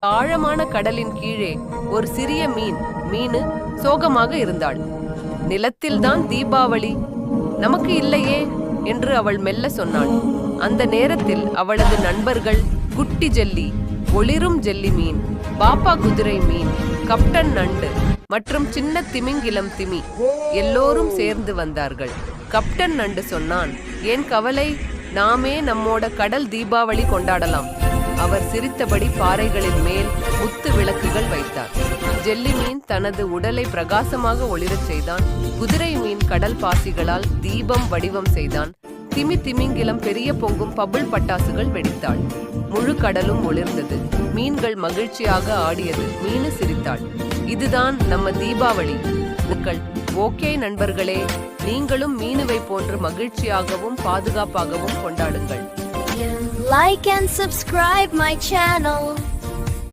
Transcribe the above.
ஆழமான கடலின் கீழே ஒரு சிறிய மீனு சோகமாக இருந்தாள். நிலத்தில்தான் தீபாவளி, நமக்கு இல்லையே என்று அவள் மெல்ல சொன்னாள். அந்த நேரத்தில் அவளது நண்பர்கள் குட்டி ஜெல்லி, ஒளிரும் ஜெல்லி மீன், பாப்பா குதிரை மீன், கப்டன் நண்டு மற்றும் சின்ன திமிங்கிலம் திமி எல்லோரும் சேர்ந்து வந்தார்கள். கப்டன் நண்டு சொன்னான், ஏன் கவலை, நாமே நம்மோட கடல் தீபாவளி கொண்டாடலாம். அவர் சிரித்தபடி பாறைகளின் மேல் முத்து விளக்குகள் வைத்தார். ஜெல்லி மீன் தனது உடலை பிரகாசமாக ஒளிரச் செய்தான். குதிரை மீன் கடல் பாசிகளால் தீபம் வடிவம் செய்தான். திமிங்கிலம் பெரிய பொங்கும் பபுள் பட்டாசுகள் வெடித்தாள். முழு கடலும் ஒளிர்ந்தது. மீன்கள் மகிழ்ச்சியாக ஆடியது. மீனு சிரித்தாள். இதுதான் நம்ம தீபாவளி. ஓகே நண்பர்களே, நீங்களும் மீனுவை போன்று மகிழ்ச்சியாகவும் பாதுகாப்பாகவும் கொண்டாடுங்கள். Like and subscribe my channel.